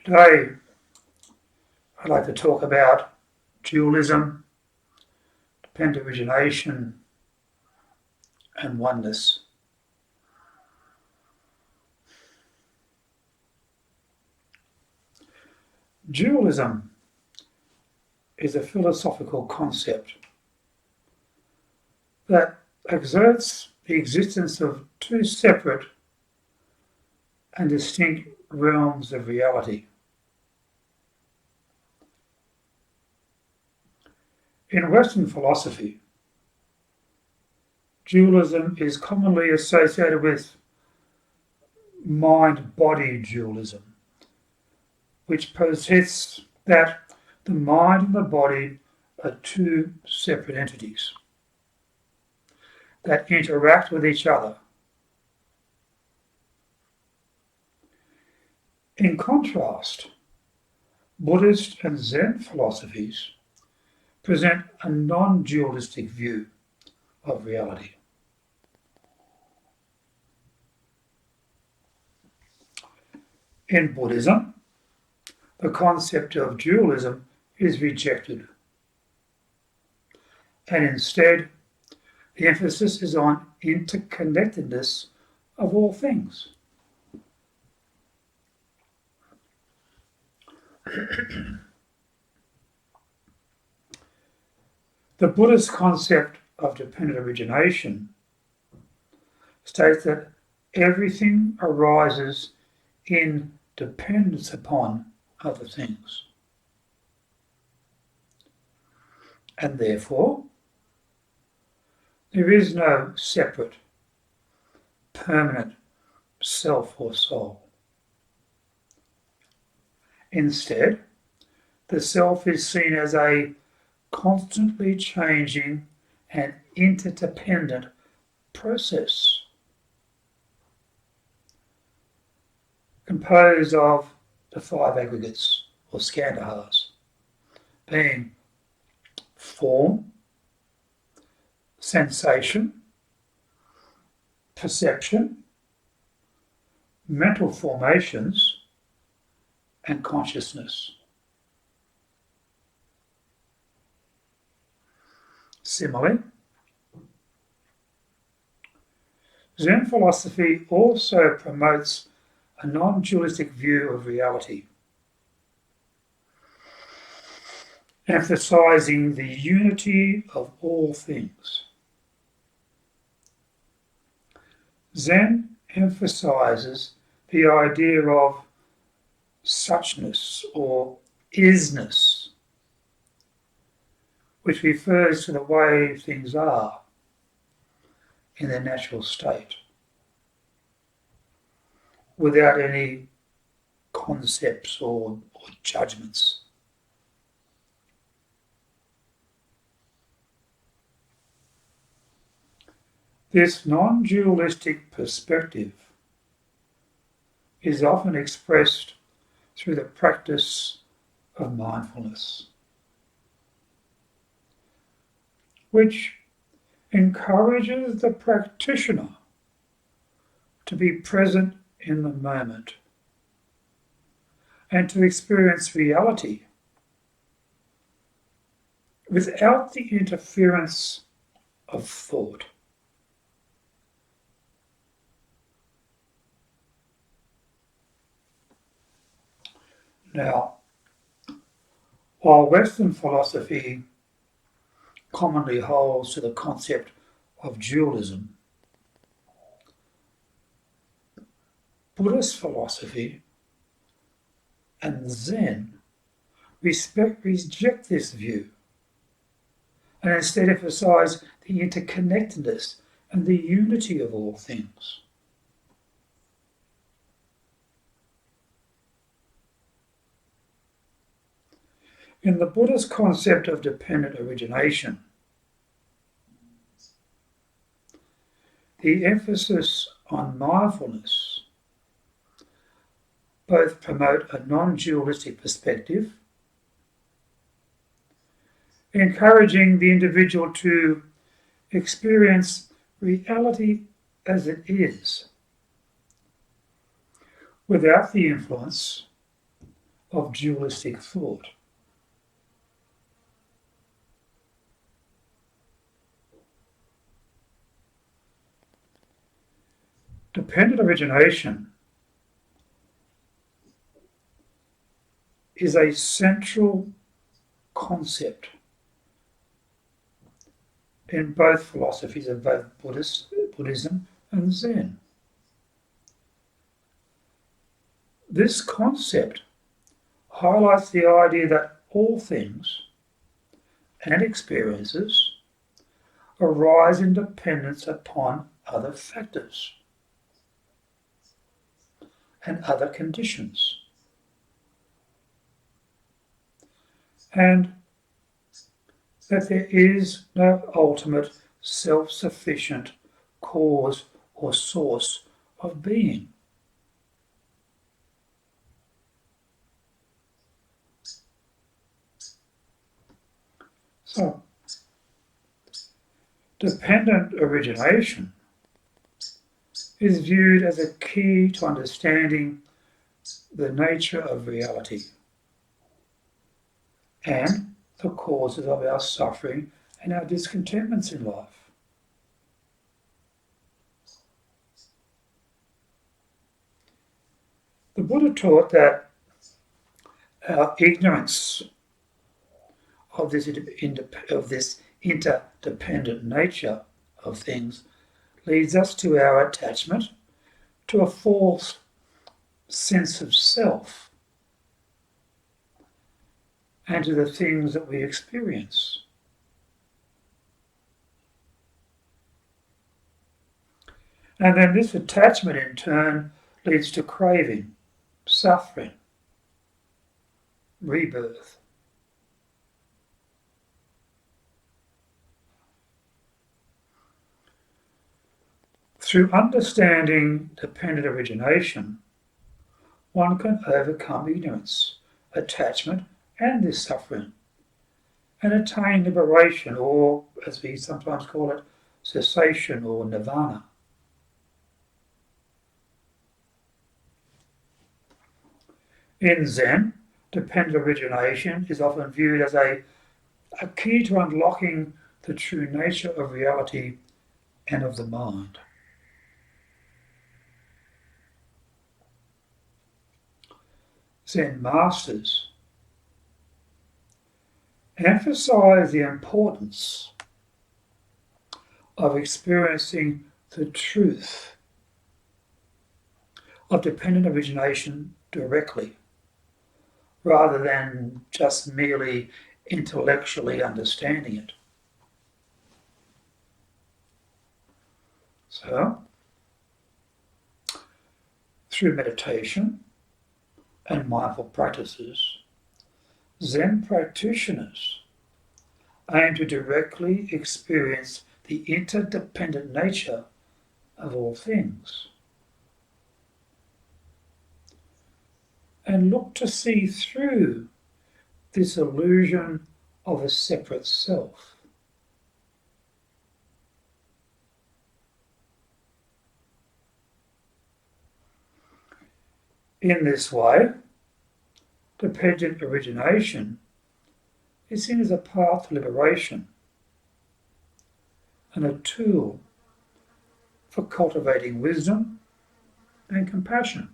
Today, I'd like to talk about dualism, dependent origination, and oneness. Dualism is a philosophical concept that exerts the existence of two separate and distinct realms of reality. In Western philosophy, dualism is commonly associated with mind-body dualism, which posits that the mind and the body are two separate entities that interact with each other. In contrast, Buddhist and Zen philosophies present a non-dualistic view of reality. In Buddhism, the concept of dualism is rejected, and instead, the emphasis is on interconnectedness of all things. The Buddhist concept of dependent origination states that everything arises in dependence upon other things. And therefore, there is no separate, permanent self or soul. Instead, the self is seen as a constantly changing and interdependent process composed of the five aggregates or skandhas, being form, sensation, perception, mental formations, and consciousness. Similarly, Zen philosophy also promotes a non-dualistic view of reality, emphasizing the unity of all things. Zen emphasizes the idea of suchness or isness, which refers to the way things are in their natural state, without any concepts or judgments. This non-dualistic perspective is often expressed through the practice of mindfulness, which encourages the practitioner to be present in the moment and to experience reality without the interference of thought. Now, while Western philosophy commonly holds to the concept of dualism, Buddhist philosophy and Zen reject this view and instead emphasize the interconnectedness and the unity of all things. In the Buddhist concept of dependent origination, the emphasis on mindfulness both promote a non-dualistic perspective, encouraging the individual to experience reality as it is, without the influence of dualistic thought. Dependent origination is a central concept in both philosophies of both Buddhism and Zen. This concept highlights the idea that all things and experiences arise in dependence upon other factors and other conditions, and that there is no ultimate self-sufficient cause or source of being. So, dependent origination is viewed as a key to understanding the nature of reality and the causes of our suffering and our discontentments in life. The Buddha taught that our ignorance of this interdependent nature of things leads us to our attachment to a false sense of self and to the things that we experience. And then this attachment in turn leads to craving, suffering, rebirth. Through understanding dependent origination, one can overcome ignorance, attachment, and this suffering, and attain liberation, or as we sometimes call it, cessation or nirvana. In Zen, dependent origination is often viewed as a key to unlocking the true nature of reality and of the mind. Zen masters emphasize the importance of experiencing the truth of dependent origination directly, rather than just merely intellectually understanding it. So, through meditation and mindful practices, Zen practitioners aim to directly experience the interdependent nature of all things and look to see through this illusion of a separate self. In this way, dependent origination is seen as a path to liberation and a tool for cultivating wisdom and compassion.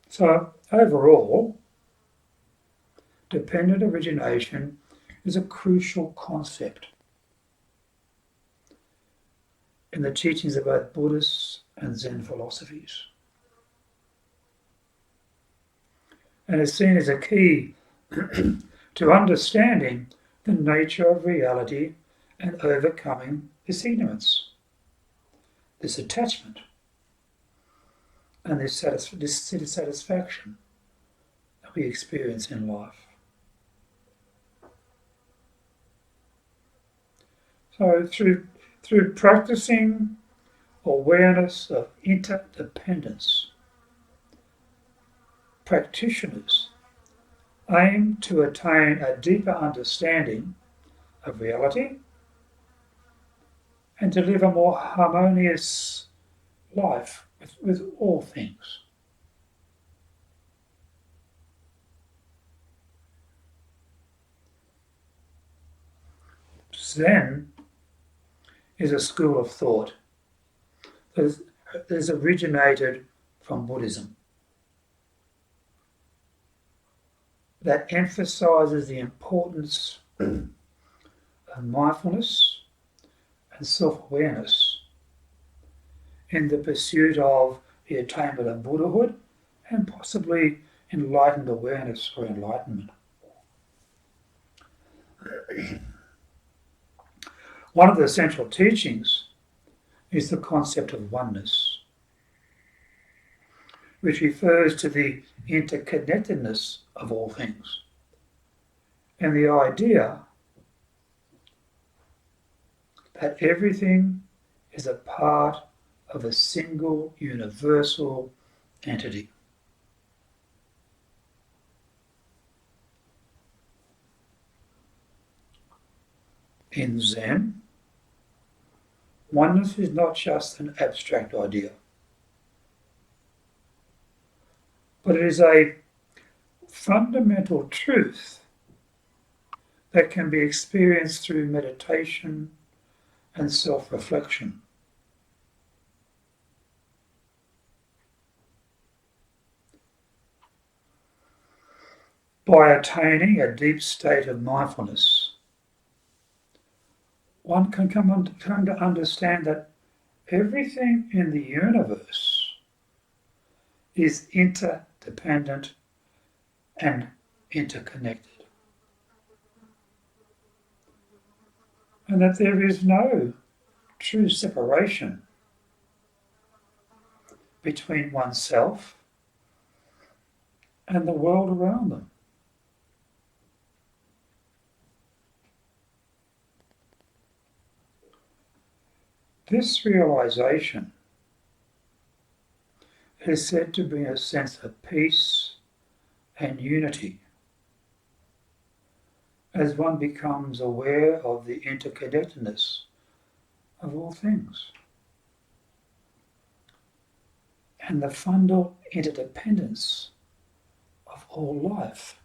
So, overall, dependent origination is a crucial concept in the teachings of both Buddhist and Zen philosophies, and is seen as a key to understanding the nature of reality and overcoming this ignorance, this attachment, and this satisfaction that we experience in life. So through practicing awareness of interdependence, practitioners aim to attain a deeper understanding of reality and to live a more harmonious life with all things. Zen is a school of thought that has originated from Buddhism that emphasizes the importance of mindfulness and self-awareness in the pursuit of the attainment of Buddhahood and possibly enlightened awareness or enlightenment. One of the essential teachings is the concept of oneness, which refers to the interconnectedness of all things, and the idea that everything is a part of a single universal entity. In Zen, oneness is not just an abstract idea, but it is a fundamental truth that can be experienced through meditation and self-reflection. By attaining a deep state of mindfulness, one can come to understand that everything in the universe is interdependent and interconnected, and that there is no true separation between oneself and the world around them. This realization is said to bring a sense of peace and unity as one becomes aware of the interconnectedness of all things and the fundamental interdependence of all life.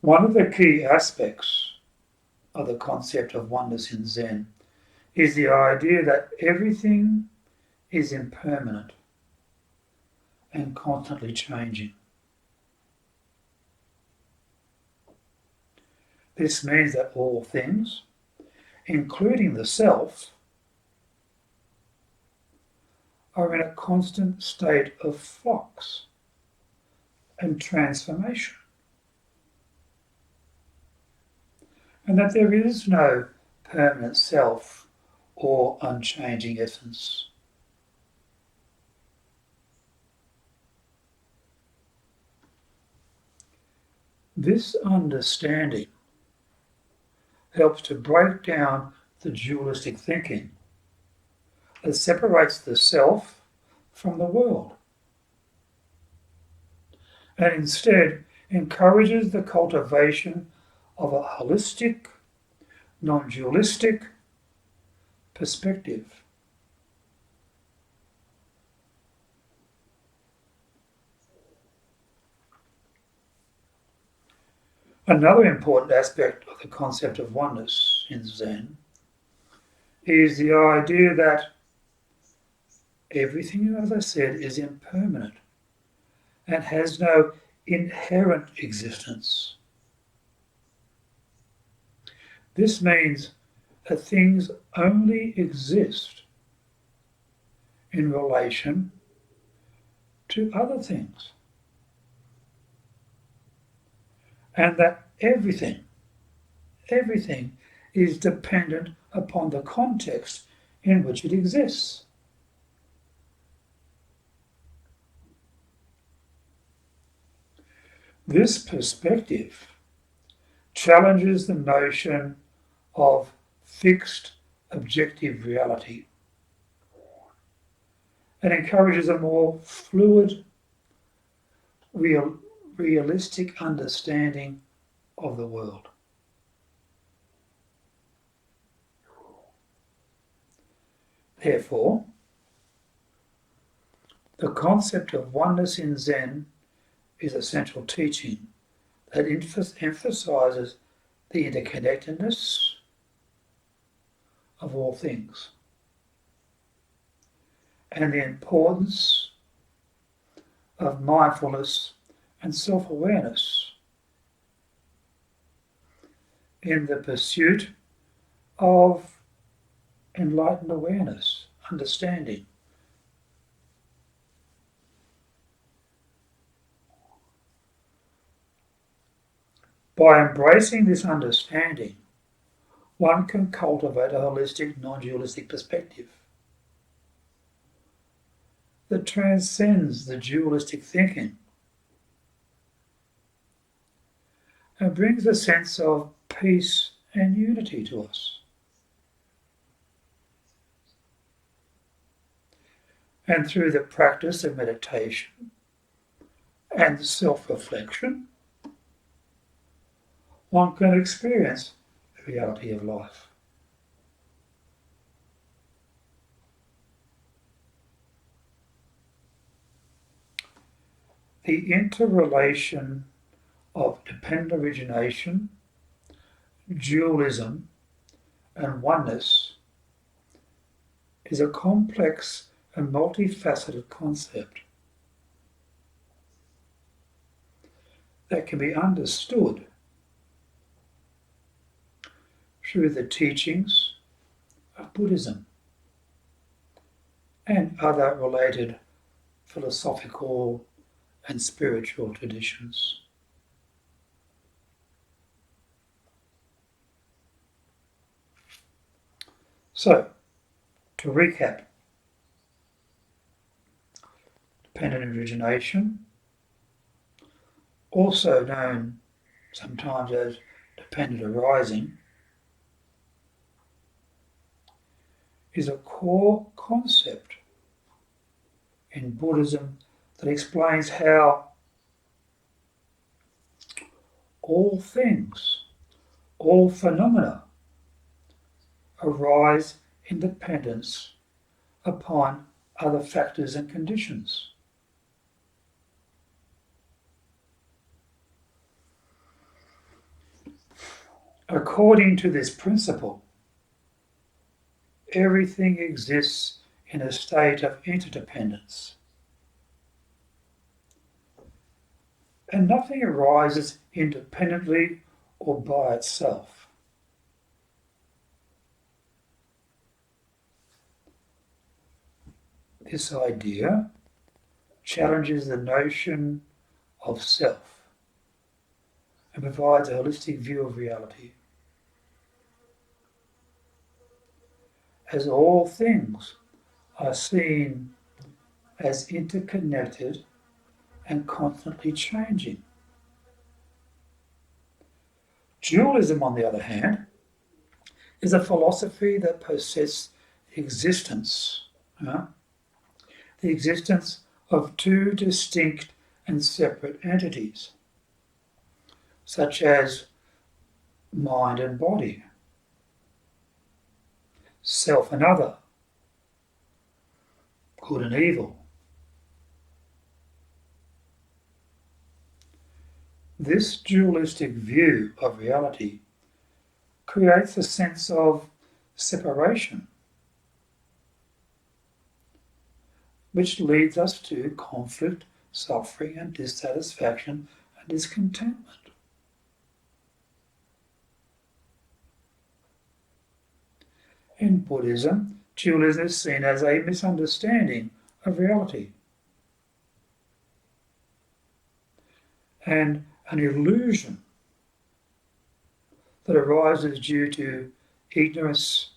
One of the key aspects of the concept of oneness in Zen is the idea that everything is impermanent and constantly changing. This means that all things, including the self, are in a constant state of flux and transformation, and that there is no permanent self or unchanging essence. This understanding helps to break down the dualistic thinking that separates the self from the world, and instead encourages the cultivation of a holistic, non-dualistic perspective. Another important aspect of the concept of oneness in Zen is the idea that everything, as I said, is impermanent and has no inherent existence. This means that things only exist in relation to other things, and that everything is dependent upon the context in which it exists. This perspective challenges the notion of fixed objective reality and encourages a more fluid realistic understanding of the world. Therefore, the concept of oneness in Zen is a central teaching that emphasizes the interconnectedness of all things and the importance of mindfulness and self-awareness in the pursuit of enlightened awareness, understanding. By embracing this understanding, one can cultivate a holistic, non-dualistic perspective that transcends the dualistic thinking and brings a sense of peace and unity to us. And through the practice of meditation and self-reflection, one can experience the reality of life. The interrelation of dependent origination, dualism, and oneness is a complex and multifaceted concept that can be understood through the teachings of Buddhism and other related philosophical and spiritual traditions. So, to recap, dependent origination, also known sometimes as dependent arising, is a core concept in Buddhism that explains how all things, all phenomena, arise in dependence upon other factors and conditions. According to this principle, everything exists in a state of interdependence, and nothing arises independently or by itself. This idea challenges the notion of self and provides a holistic view of reality. As all things are seen as interconnected and constantly changing. Dualism, on the other hand, is a philosophy that persists existence, the existence of two distinct and separate entities, such as mind and body, self and other, good and evil. This dualistic view of reality creates a sense of separation, which leads us to conflict, suffering, and dissatisfaction and discontentment. In Buddhism, dualism is seen as a misunderstanding of reality and an illusion that arises due to ignorance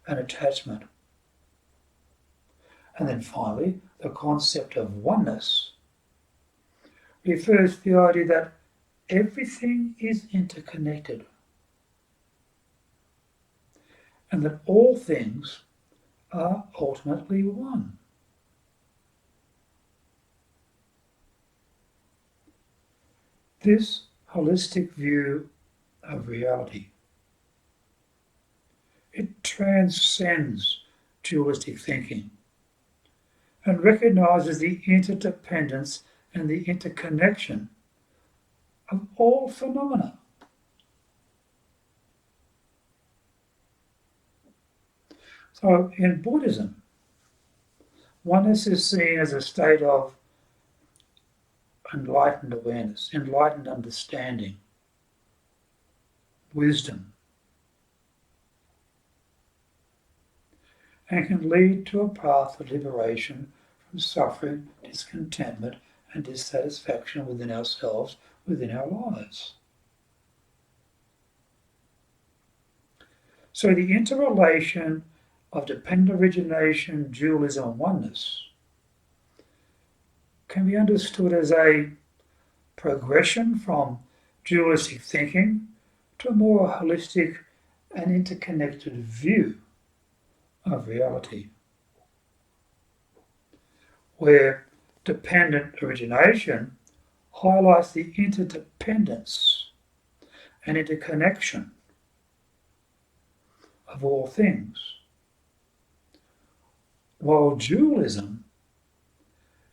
and attachment. And then finally, the concept of oneness refers to the idea that everything is interconnected and that all things are ultimately one. This holistic view of reality, it transcends dualistic thinking and recognizes the interdependence and the interconnection of all phenomena. So in Buddhism, oneness is seen as a state of enlightened awareness, enlightened understanding, wisdom, and can lead to a path of liberation from suffering, discontentment, and dissatisfaction within ourselves, within our lives. So the interrelation of dependent origination, dualism, and oneness can be understood as a progression from dualistic thinking to a more holistic and interconnected view of reality, where dependent origination highlights the interdependence and interconnection of all things, while dualism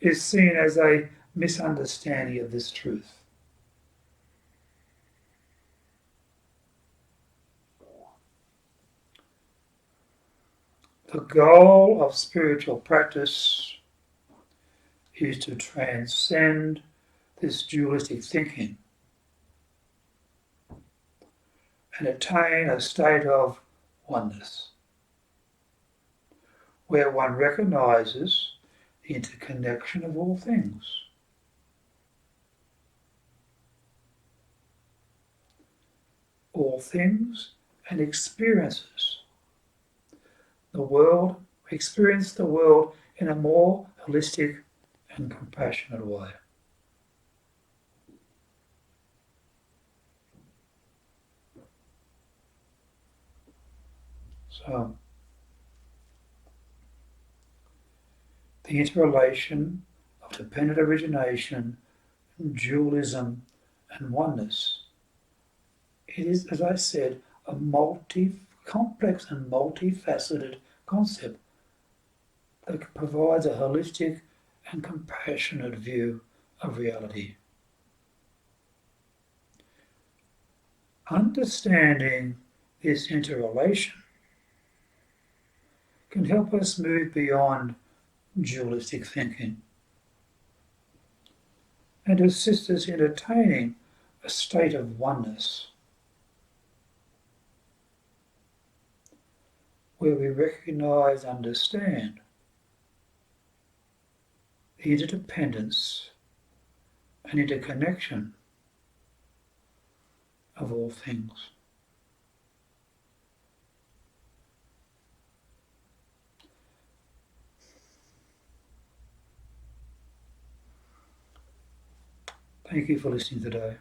is seen as a misunderstanding of this truth. The goal of spiritual practice is to transcend this dualistic thinking and attain a state of oneness, where one recognizes the interconnection of all things. All things and experiences. The world, experience the world in a more holistic and compassionate way. So, the interrelation of dependent origination, dualism, and oneness. It is, as I said, a complex and multifaceted concept that provides a holistic and compassionate view of reality. Understanding this interrelation can help us move beyond dualistic thinking and assist us in attaining a state of oneness where we recognize, understand the interdependence and interconnection of all things. Thank you for listening today.